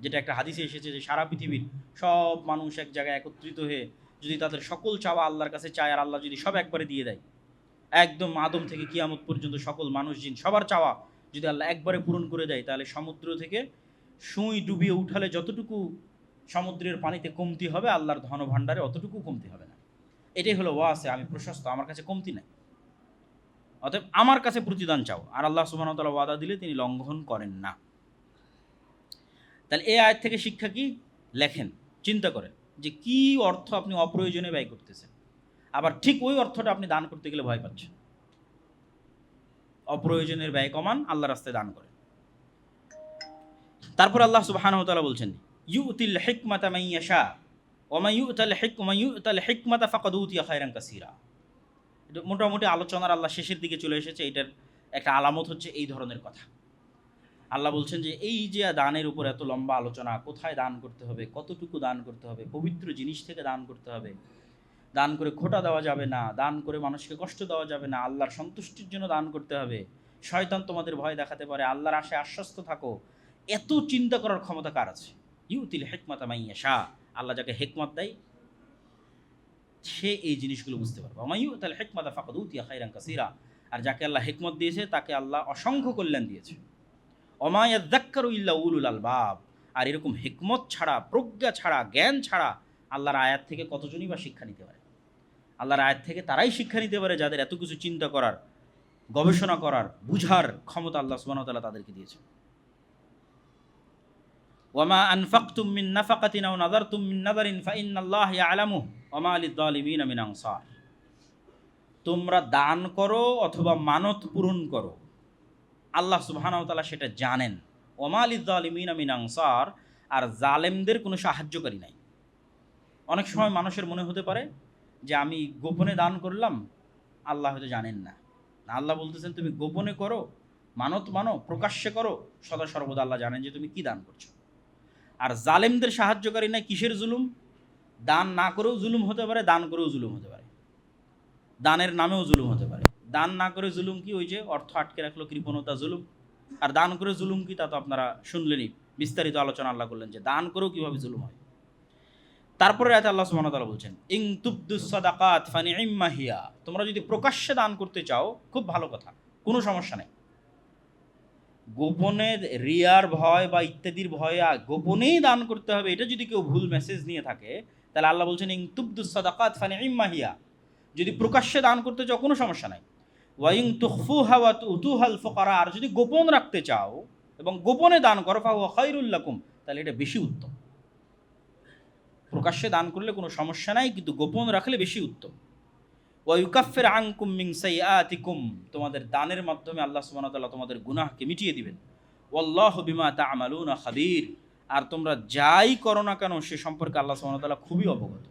যেটা একটা হাদিসে এসেছে যে সারা পৃথিবীর সব মানুষ এক জায়গায় একত্রিত হয়ে যদি তাদের সকল চাওয়া আল্লাহর কাছে চায়, আর আল্লাহ যদি সব একবারে দিয়ে দেয়, একদম আদম থেকে কিয়ামত পর্যন্ত সকল মানুষ জিন সবার চাওয়া যদি আল্লাহ একবারে পূরণ করে দেয়, তাহলে সমুদ্র থেকে সুই ডুবিয়ে উঠালে যতটুকু সমুদ্রের পানিতে কমতি হবে, আল্লাহর ধন ভাণ্ডারে অতটুকু কমতি হবে না। এটাই হলো ওয়াসে, আমি প্রশস্ত, আমার কাছে কমতি নাই, অতএব আমার কাছে প্রতিদান চাও। আর আল্লাহ সুবহানাহু ওয়া তাআলা ওয়াদা দিলে তিনি লঙ্ঘন করেন না। তাহলে এই আয়াত থেকে শিক্ষা কি? লেখেন, চিন্তা করেন যে কি অর্থ আপনি অপ্রয়োজনে ব্যয় করতেছেন, আবার ঠিক ওই অর্থটা আপনি দান করতে গেলে ভয় পাচ্ছেন। অপ্রয়োজনের ব্যয় কমান, আল্লাহ রাস্তায় দান করেন। তারপর আল্লাহ সুবহানাহু ওয়া তাআলা বলছেন ইউতিল হিকমাতা মান ইয়াশা ওয়া মান ইউতাল হিকমাতা ফাকাদ উতিয়া খায়রান কাসীরা। এটা মোটামুটি আলোচনার আল্লাহ শেষের দিকে চলে এসেছে। এটার একটা আলামত হচ্ছে এই ধরনের কথা। আল্লাহ বলছেন যে এই যে দানের উপর এত লম্বা আলোচনা, কোথায় দান করতে হবে, কতটুকু দান করতে হবে, পবিত্র জিনিস থেকে দান করতে হবে, দান করে খোটা দেওয়া যাবে না, দান করে মানুষকে কষ্ট দেওয়া যাবে না, আল্লাহর সন্তুষ্টির জন্য দান করতে হবে, শয়তান তোমাদের ভয় দেখাতে পারে, আল্লাহর আশায় আশ্বস্ত থাকো, এত চিন্তা করার ক্ষমতা কার আছে? ইউতিল হিকমাতা মান ইয়াশা, আল্লাহ যাকে হিকমত দেয় সে এই জিনিসগুলো বুঝতে পারবে। ওয়া মান ইউতাল হিকমাতা ফাকাদ উতিয়া খায়রান কাসীরা, আর যাকে আল্লাহ হিকমত দিয়েছে তাকে আল্লাহ অসংখ্য কল্যাণ দিয়েছে। ওয়া মা ইয়াযাক্কারু ইল্লা উলুল আলবাব, আর এরকম হিকমত ছাড়া, প্রজ্ঞা ছাড়া, জ্ঞান ছাড়া আল্লাহর আয়াত থেকে কতজনই বা শিক্ষা নিতে পারে? আল্লাহর আয়াত থেকে তারাই শিক্ষা নিতে পারে যাদের এত কিছু চিন্তা করার, গবেষণা করার, বুঝার ক্ষমতা আল্লাহ সুবহানাহু ওয়া তাআলা তাদেরকে দিয়েছে। ওয়ামা আনফাকতুম মিন নাফাকাতিন আও নাযারতুম মিন নাযারিন ফাইন্নাল্লাহা ইয়ালামু ওয়া মা লিয-যালিমিনা মিন আনসার। তোমরা দান করো অথবা মানত পূরণ করো, আল্লাহ সুবহানাহু ওয়া তাআলা সেটা জানেন। ওয়া মা লিয-যালিমিনা মিন আনসার, আর জালেমদের কোনো সাহায্যকারী নাই। অনেক সময় মানুষের মনে হতে পারে যে আমি গোপনে দান করলাম, আল্লাহ হয়তো জানেন না। আল্লাহ বলতেছেন তুমি গোপনে করো, মানত মানো, প্রকাশ্যে করো, সদা সর্বদা আল্লাহ জানেন যে তুমি কি দান করছো। আর জালেমদের সাহায্যকারী নাই। কিসের জুলুম? দান না করেও জুলুম হতে পারে, দান করেও জুলুম হতে পারে, দানের নামেও জুলুম হতে পারে। দান না করে জুলুম কি? ওই যে অর্থ আটকে রাখলো, কৃপণতা জুলুম। আর দান করে জুলুম কি? তা তো আপনারা শুনলেনই, বিস্তারিত আলোচনা আল্লাহ করলেন যে দান করেও কীভাবে জুলুম হয়। তারপরে রাতে আল্লাহ সুবহানাহু ওয়া তাআলা বলছেন ইন তুবদুস সাদাকাত ফানি'ম্মা হিয়া, তোমরা যদি প্রকাশ্যে দান করতে চাও খুব ভালো কথা, কোনো সমস্যা নেই। গোপনে রিয়ার ভয় বা ইত্যাদির ভয়ে গোপনেই দান করতে হবে, এটা যদি কেউ ভুল মেসেজ নিয়ে থাকে, তাহলে আল্লাহ বলছেন ইন তুবদুস সাদাকাত ফানি'ম্মা হিয়া, যদি প্রকাশ্যে দান করতে চাও কোনো সমস্যা নাই। ওয়া ইন তুখফুহা ওয়া তুতুহাল ফুকারা, আর যদি গোপন রাখতে চাও এবং গোপনে দান করো ফাহুয়া খায়রুল লাকুম, তাহলে এটা বেশি উত্তম। প্রকাশ্যে দান করলে কোনো সমস্যা নাই, কিন্তু গোপন রাখলে বেশি উত্তম। ওয়া ইউকাফির আনকুম মিন সাইয়্যাতিকুম, তোমাদের দানের মাধ্যমে আল্লাহ সুবহানাহু ওয়া তাআলা তোমাদের গুনাহকে মিটিয়ে দিবেন। ওয়াল্লাহু বিমা তা'মালুনা খাবীর, আর তোমরা যাই করো না কেন সে সম্পর্কে আল্লাহ সুবহানাহু ওয়া তাআলা খুবই অবগত।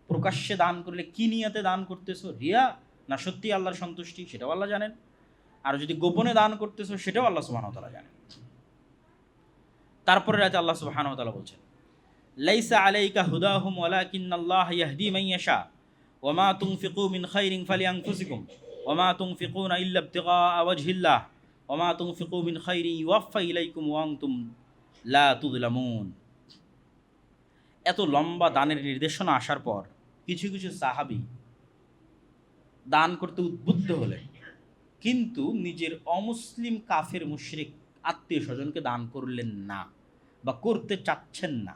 প্রকাশ্যে দান করলে কি নিয়তে দান করতেছো, রিয়া না সত্যি আল্লাহর সন্তুষ্টি, সেটাও আল্লাহ জানেন। আর যদি গোপনে দান করতেছো সেটাও আল্লাহ সুবহানাহু ওয়া তাআলা জানেন। তারপরে রাতে আল্লাহ সুবহানাহু ওয়া তাআলা বলছেন লাইসা আলাইকা হুদাহুম ওয়ালাকিন্নাল্লাহা ইয়াহদি মান ইয়াশা ওয়া মা তুনফিকু মিন খাইরিন ফালিআনফুসিকুম ওয়া মা তুনফিকুনা ইল্লা ইবতিগা ওয়াজহিল্লাহ ওয়া মা তুনফিকু মিন খাইরিন ইউওয়াফা ইলাইকুম ওয়া আনতুম লা তুযলামুন। এত লম্বা দানের নির্দেশনা আসার পর কিছু কিছু সাহাবী দান করতে উদ্বুদ্ধ হলেন, কিন্তু নিজের অমুসলিম কাফের মুশরিক আত্মীয় স্বজনকে দান করলেন না বা করতে চাচ্ছেন না।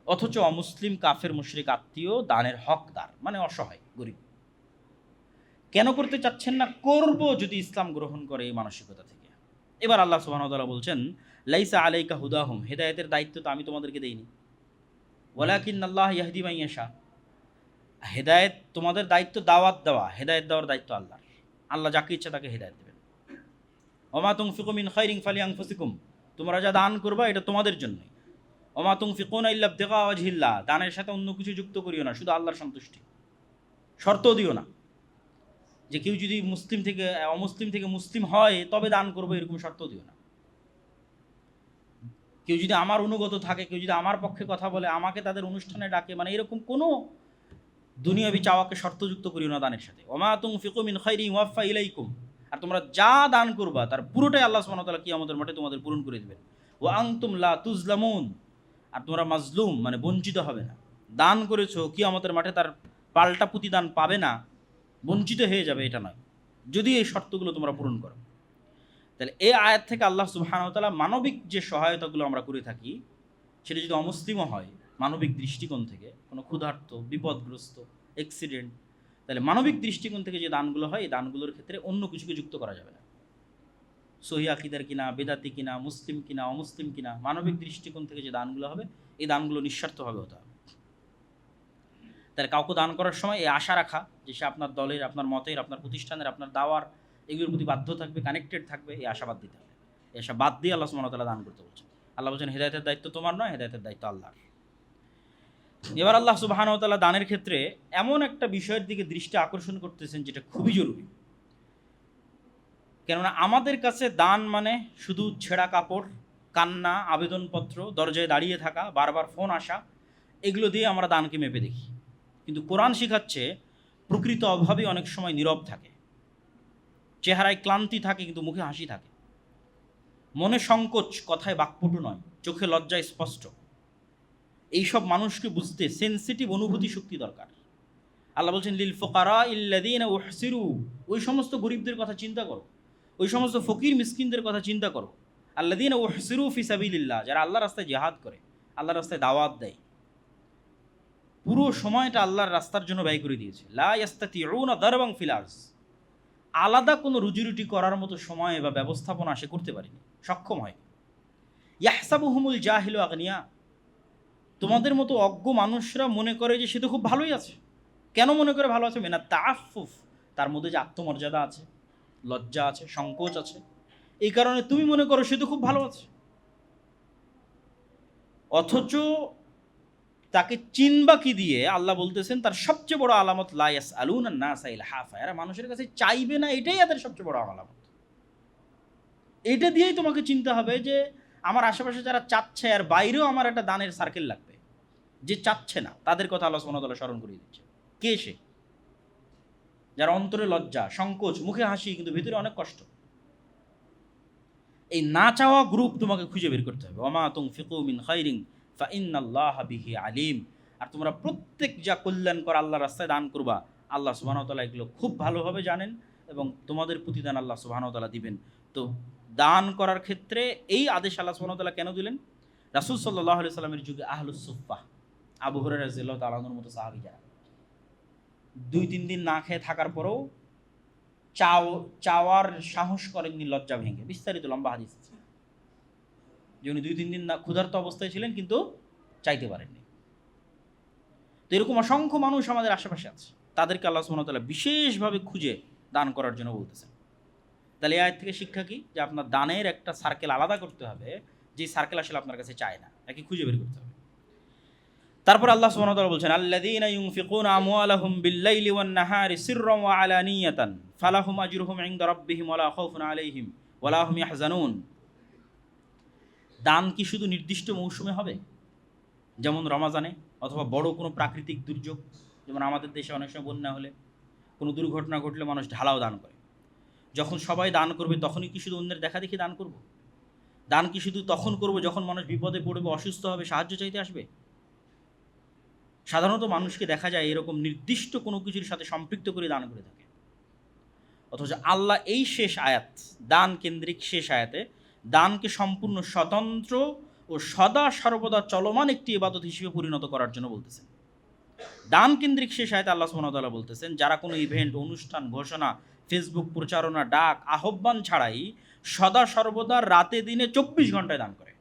অথচ অমুসলিম কাফের মুশরিক আত্মীয় দানের হকদার, মানে অসহায় গরিব। কেন করতে চাচ্ছেন না? করব যদি ইসলাম গ্রহণ করে, এই মানসিকতা থেকে। এবার আল্লাহ সুবহানাহু ওয়া তাআলা বলছেন লাইসা আলাইকা হুদাহুম, হেদায়েতের দায়িত্ব তো আমি তোমাদেরকে দেইনি, ওয়ালাকিন্নাল্লাহা ইয়াহদি মান ইয়াশা, হেদায়েত তোমাদের দায়িত্ব দাওয়াত দেওয়া, হেদায়েত দেওয়ার দায়িত্ব আল্লাহর। আল্লাহ যাকে ইচ্ছা তাকে হেদায়েত দেবেন। ওয়া মা তুনফিকু মিন খাইরিন ফালিআনফুসিকুম, তোমরা যা দান করবা এটা তোমাদের জন্যই। ওমা তুনফিকুনা ইল্লা ইবতিগা ওয়াজহিল্লাহ, দানের সাথে অন্য কিছু যুক্ত করিও না, শুধু আল্লাহর সন্তুষ্টি। শর্তও দিও না যে কেউ যদি মুসলিম থেকে অমুসলিম থেকে মুসলিম হয় তবে দান করবো, এরকম শর্ত দিও না। কেউ যদি আমার অনুগত থাকে, কেউ যদি আমার পক্ষে কথা বলে, আমাকে তাদের অনুষ্ঠানে ডাকে, মানে এরকম কোনো দুনিয়াবি চাওয়াকে শর্তযুক্ত করিও না দানের সাথে। ওমা তুনফিকু মিন খাইরিন ইউওয়াফা ইলাইকুম, আর তোমরা যা দান করবা তার পুরোটাই আল্লাহ সুবহানাহু ওয়া তাআলা কিয়ামতের মাঠে তোমাদের পূরণ করে দেবেন। ওয়া আনতুম লা তুজলামুন, আর তোমরা মাজলুম মানে বঞ্চিত হবে না। দান করেছো, কিয়ামতের মাঠে তার পাল্টা প্রতিদান পাবে না, বঞ্চিত হয়ে যাবে এটা নয়, যদি এই শর্তগুলো তোমরা পূরণ করো। তাহলে এই আয়াত থেকে আল্লাহ সুবহানাহু ওয়া তাআলা মানবিক যে সহায়তাগুলো আমরা করে থাকি, সেটা যদি অমুসলিমও হয়, মানবিক দৃষ্টিকোণ থেকে কোনো ক্ষুধার্ত, বিপদগ্রস্ত, অ্যাক্সিডেন্ট, তাহলে মানবিক দৃষ্টিকোণ থেকে যে দানগুলো হয়, এই দানগুলোর ক্ষেত্রে অন্য কিছুকে যুক্ত করা যাবে না। সহি আকিদার কিনা, বেদাতি কিনা, মুসলিম কিনা, অমুসলিম কিনা, মানবিক দৃষ্টিকোণ থেকে যে দানগুলো হবে, এই দানগুলো নিঃস্বার্থভাবে হতে হবে। তাহলে কাউকে দান করার সময় এই আশা রাখা যে সে আপনার দলের, আপনার মতের, আপনার প্রতিষ্ঠানের, আপনার দাওয়ার, এগুলোর প্রতি বাধ্য থাকবে, কানেক্টেড থাকবে, এই আশাবাদ দিতে হবে। এই আশা বাদ দিয়ে আল্লাহ সুবহানাহু ওয়া তাআলা দান করতে বলছেন। আল্লাহ বলছেন হেদায়েতের দায়িত্ব তোমার নয়, হেদায়েতের দায়িত্ব আল্লাহর। এবার আল্লাহ সুবহানাহু ওয়া তাআলা দানের ক্ষেত্রে এমন একটা বিষয়ের দিকে দৃষ্টি আকর্ষণ করতেছেন যেটা খুবই জরুরি। কেননা আমাদের কাছে দান মানে শুধু ছেঁড়া কাপড়, কান্না, আবেদনপত্র, দরজায় দাঁড়িয়ে থাকা, বারবার ফোন আসা, এগুলো দিয়ে আমরা দানকে মেপে দেখি। কিন্তু কোরআন শিখাচ্ছে প্রকৃত অভাবী অনেক সময় নীরব থাকে, চেহারায় ক্লান্তি থাকে কিন্তু মুখে হাসি থাকে, মনে সংকোচ, কথায় বাকপটু নয়, চোখে লজ্জায় স্পষ্ট। এইসব মানুষকে বুঝতে সেন্সিটিভ অনুভূতি শক্তি দরকার। আল্লাহ বলছেন লিল ফুকারা ইল্লাযীনা উহসিরু, ওই সমস্ত গরিবদের কথা চিন্তা করো, ওই সমস্ত ফকির মিসকিনদের কথা চিন্তা করো। আল্লাযীনা উহসিরু ফি সাবিলিল্লাহ, যারা আল্লাহর রাস্তায় জিহাদ করে, আল্লাহর রাস্তায় দাওয়াত দেয়, পুরো সময়টা আল্লাহর রাস্তার জন্য ব্যয় করে দিয়েছে। লা ইয়াস্তাতিউনা দারবান ফিল আরজ, আলাদা কোনো রুজিরুটি করার মতো সময় বা ব্যবস্থাপনা সে করতে পারেনি, সক্ষম হয়। ইয়াহসাবুহুমুল জাহিলু আগনিয়া, তোমাদের মতো অজ্ঞ মানুষরা মনে করে যে সে তো খুব ভালোই আছে। কেন মনে করে ভালো আছে? মিনাত তাআফফুফ, তার মধ্যে যে আত্মমর্যাদা আছে, লজ্জা আছে, সংকোচ আছে, এই কারণে তুমি মনে করো সে তো খুব ভালো আছে। অথচ তাকে চিনবা কি দিয়ে? আল্লাহ বলতেছেন তার সবচেয়ে বড় আলামত লা ইয়াসআলুনা নাসা ইলহাফা, এরা মানুষের কাছে চাইবে না, এটাই এদের সবচেয়ে বড় আলামত। এটা দিয়েই তোমাকে চিনতে হবে যে আমার আশেপাশে যারা চাচ্ছে, আর বাইরেও আমার একটা দানের সার্কেল লাগবে। যে চাচ্ছে না তাদের কথা আল্লাহ সুবহানাহু ওয়া তাআলা স্মরণ করিয়ে দিচ্ছে। কে সে? যার অন্তরে লজ্জা, সংকোচ, মুখে হাসি কিন্তু ভিতরে অনেক কষ্ট। এই না চাওয়া গ্রুপ তোমাকে খুঁজে বের করতে হবে। ওমা তুনফিকু মিন খাইরিন ফাইন্নাল্লাহা বিহি আলিম, আর তোমরা প্রত্যেক যা কল্যাণকর আল্লাহর রাস্তায় দান করবা, আল্লাহ সুবহানাহু ওয়া তাআলা এগুলো খুব ভালোভাবে জানেন এবং তোমাদের প্রতিদান আল্লাহ সুবহানাহু ওয়া তাআলা দিবেন। তো দান করার ক্ষেত্রে এই আদেশ আল্লাহ সুবহানাহু ওয়া তাআলা কেন দিলেন? রাসূল সাল্লাল্লাহু আলাইহি সাল্লামের যুগে আহলুস সুফফা, আবু হুরায়রা রাদিয়াল্লাহু তাআলা আনহুর মতো সাহাবী যারা 2-3 দিন না খেয়ে থাকার পরেও চাওয়ার সাহস করেননি লজ্জা ভেঙে। বিস্তারিত লম্বা হাদিস আছে যে উনি 2-3 দিন না ক্ষুধার্ত অবস্থায় ছিলেন কিন্তু চাইতে পারেননি। তো এরকম অসংখ্য মানুষ আমাদের আশেপাশে আছে, তাদেরকে আল্লাহ সুবহানাহু ওয়া তাআলা বিশেষভাবে খুঁজে দান করার জন্য বলতেছেন। তাহলে এই আয়াত থেকে শিক্ষা কি? যে আপনার দানের একটা সার্কেল আলাদা করতে হবে, যে সার্কেল আসলে আপনার কাছে চায় না, তাকে খুঁজে বের করতে হবে। তারপর আল্লাহ সুবহানাহু ওয়া তাআলা বলছেন আল্লাযীনা ইউনফিকুনা আমওয়ালাহুম বিল-লাইলি ওয়ান-নাহারি সিররান ওয়া আলানিয়াতান ফালাহুম আজরুহুম ইনদা রাব্বিহিম ওয়া লা খাউফুন আলাইহিম ওয়া লা হুম ইয়াহজানুন। দান কি শুধু নির্দিষ্ট মৌসুমে হবে, যেমন রমাজানে, অথবা বড় কোনো প্রাকৃতিক দুর্যোগ, যেমন আমাদের দেশে অনেক সময় বন্যা হলে, কোনো দুর্ঘটনা ঘটলে মানুষ ঢালাও দান করে। যখন সবাই দান করবে তখনই কি শুধু অন্যের দেখা দেখি দান করব? দান কি শুধু তখন করব যখন মানুষ বিপদে পড়বে, অসুস্থ হবে, সাহায্য চাইতে আসবে? সাধারণত মানুষকে দেখা যায় এরকম নির্দিষ্ট কোনো কিছুর সাথে সম্পৃক্ত করে দান করে থাকে। অথচ আল্লাহ এই শেষ আয়াত, দান কেন্দ্রিক শেষ আয়াতে দানকে সম্পূর্ণ স্বতন্ত্র ও সদা সর্বদা চলমান একটি ইবাদত হিসেবে পরিণত করার জন্য বলতেছেন। দান কেন্দ্রিক শেষ আয়াতে আল্লাহ সুবহানাহু ওয়া তাআলা বলতেছেন যারা কোনো ইভেন্ট, অনুষ্ঠান, ঘোষণা, ফেসবুক প্রচারণা, ডাক, আহ্বান ছাড়াই সদা সর্বদা রাতে দিনে 24 ঘন্টায় দান করে।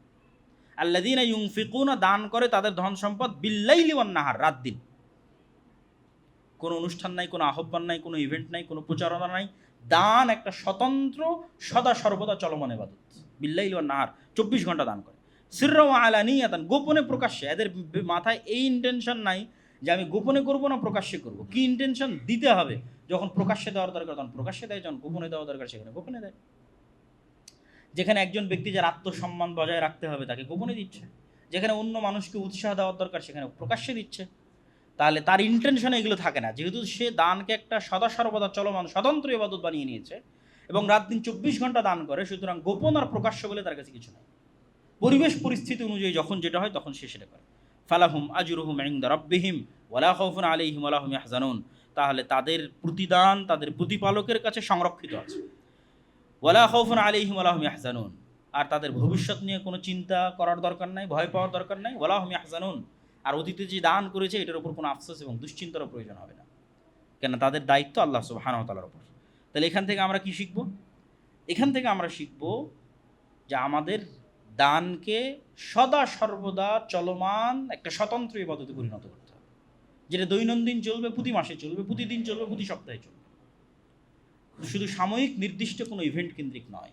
আল্লাযীনা ইউনফিকুনা, দান করে তাদের ধন সম্পদ বিল-লাইলি ওয়ান-নাহার, রাত দিন। কোনো অনুষ্ঠান নাই, কোনো আহ্বান নাই, কোনো ইভেন্ট নাই, কোনো প্রচারণা নাই, দান একটা স্বতন্ত্র সদা সর্বদা চলমান ইবাদত। বিল-লাইলি ওয়ান-নাহার, 24 ঘন্টা দান করে। সিররা ওয়া আলানিয়াতান, গোপনে প্রকাশ্যে। এদের মাথায় এই ইন্টেনশন নাই যে আমি গোপনে করব না প্রকাশ্যে করব। কি ইন্টেনশন? দিতে হবে। যখন প্রকাশ্যে দেওয়ার দরকার তখন প্রকাশ্যে দেয়, যখন গোপনে দেওয়া দরকার সেখানে গোপনে দেয়। যেখানে একজন ব্যক্তি যার আত্মসম্মান বজায় রাখতে হবে তাকে গোপনে দিচ্ছে, যেখানে অন্য মানুষকে উৎসাহ দেওয়ার দরকার সেখানে প্রকাশ্যে দিচ্ছে। তাহলে তার ইন্টেনশনে এগুলো থাকে না, যেহেতু সে দানকে একটা সদা সর্বদা চলমান স্বতন্ত্র ইবাদত বানিয়ে নিয়েছে এবং রাত দিন 24 ঘন্টা দান করে, সুতরাং গোপন আর প্রকাশ্য বলে তার কাছে কিছু নেই। পরিবেশ পরিস্থিতি অনুযায়ী যখন যেটা হয় তখন সে সেটা করে। ফালাহুম আজরুহুম ইনদা রাব্বিহিম ওয়ালা খাউফুন আলাইহিম ওয়ালা হুম ইয়াহজানুন, তাহলে তাদের প্রতিদান তাদের প্রতিপালকের কাছে সংরক্ষিত আছে। ওয়ালা খাউফুন আলাইহিম ওয়ালা হুম ইয়াহজানুন, আর তাদের ভবিষ্যৎ নিয়ে কোনো চিন্তা করার দরকার নাই, ভয় পাওয়ার দরকার নাই। ওয়ালা হুম ইয়াহজানুন, আর অতীতে যে দান করেছে এটার উপর কোনো আফসোস এবং দুশ্চিন্তারও প্রয়োজন হবে না, কেন তাদের দায়িত্ব আল্লাহ সুবহানাহু ওয়া তাআলার উপর। তাহলে এখান থেকে আমরা কি শিখব? এখান থেকে আমরা শিখব যে আমাদের দানকে সদা সর্বদা চলমান একটা স্বতন্ত্র ইবাদতে পরিণত করতে হবে, যেটা দৈনন্দিন চলবে, প্রতি মাসে চলবে, প্রতিদিন চলবে, প্রতি সপ্তাহে চলবে, শুধু সাময়িক নির্দিষ্ট কোনো ইভেন্ট কেন্দ্রিক নয়।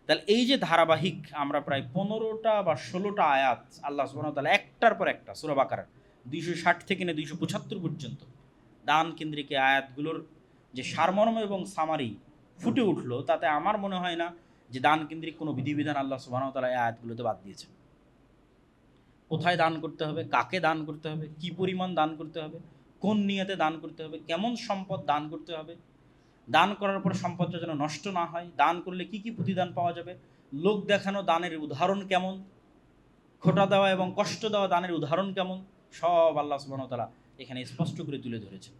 তাহলে এই যে ধারাবাহিক আমরা প্রায় 15টা বা 16টা আয়াত আল্লাহ সুবহানাহু ওয়া তাআলা একটার পর একটা সূরা বাকারার 260 থেকে নিয়ে 275 পর্যন্ত দান কেন্দ্রিক আয়াতগুলোর যে সারমর্ম এবং সামারি ফুটে উঠলো, তাতে আমার মনে হয় না যে দান কেন্দ্রিক কোনো বিধিবিধান আল্লাহ সুবহানাহু ওয়া তাআলা এই আয়াতগুলোতে বাদ দিয়েছেন। কোথায় দান করতে হবে, কাকে দান করতে হবে, কি পরিমাণ দান করতে হবে, কোন নিয়তে দান করতে হবে, কেমন সম্পদ দান করতে হবে, দান করার পর সম্পদটা যেন নষ্ট না হয়, দান করলে কি কি প্রতিদান পাওয়া যাবে, লোক দেখানো দানের উদাহরণ কেমন, খোটা দেওয়া এবং কষ্ট দেওয়া দানের উদাহরণ কেমন, সব আল্লাহ সুবহানাহু ওয়া তাআলা এখানে স্পষ্ট করে তুলে ধরেছেন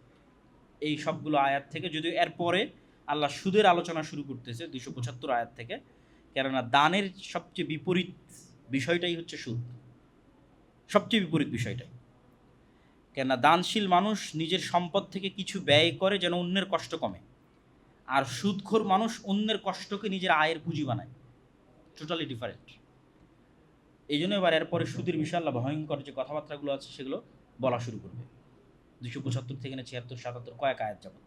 এই সবগুলো আয়াত থেকে। যদিও এরপরে আল্লাহ সুদের আলোচনা শুরু করতেছে 275 আয়াত থেকে, কেননা দানের সবচেয়ে বিপরীত বিষয়টাই হচ্ছে সুদ, সবচেয়ে বিপরীত বিষয়টাই। কেননা দানশীল মানুষ নিজের সম্পদ থেকে কিছু ব্যয় করে যেন অন্যের কষ্ট কমে, আর সুদখোর মানুষ অন্যের কষ্টকে নিজের আয়ের পুঁজি বানায়। Totally different. এই জন্য এবার এরপরে সুদের বিষয়ে আল্লাহ ভয়ঙ্কর যে কথাবার্তাগুলো আছে সেগুলো বলা শুরু করবে 275 থেকে 76, 77 কয়েক আয়াত যাবত।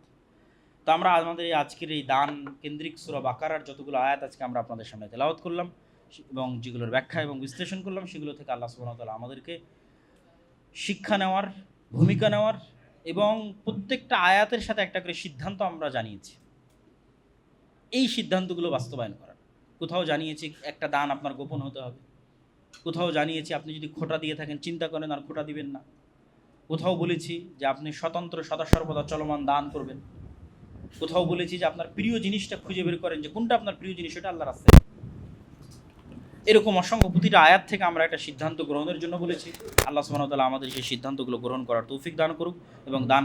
তো আমরা আমাদের এই আজকের এই দান কেন্দ্রিক সূরা বাকারার যতগুলো আয়াত আজকে আমরা আপনাদের সামনে তেলাওয়াত করলাম এবং যেগুলোর ব্যাখ্যা এবং বিশ্লেষণ করলাম, সেগুলো থেকে আল্লাহ সুবহানাহু ওয়া তাআলা আমাদেরকে শিক্ষা নেওয়ার, ভূমিকা নেওয়ার এবং প্রত্যেকটা আয়াতের সাথে একটা করে সিদ্ধান্ত আমরা জানিয়েছি, এই সিদ্ধান্তগুলো বাস্তবায়ন করার। কোথাও জানিয়েছি একটা দান আপনার গোপন হতে হবে, কোথাও জানিয়েছি আপনি যদি খোটা দিয়ে থাকেন চিন্তা করেন আর খোটা দিবেন না, কোথাও বলেছি যে আপনি স্বতন্ত্র সদা সর্বদা চলমান দান করবেন, কোথাও বলেছি যে আপনার প্রিয় জিনিসটা খুঁজে বের করেন যে কোনটা আপনার প্রিয় জিনিস, সেটা আল্লাহর রাস্তায়। এরকম অসংখ্য প্রতিটা আয়াত থেকে আমরা একটা সিদ্ধান্ত গ্রহণের জন্য বলেছি। আল্লাহ সুবহানাহু ওয়া তাআলা আমাদের সেই সিদ্ধান্তগুলো গ্রহণ করার তৌফিক দান করুক এবং দান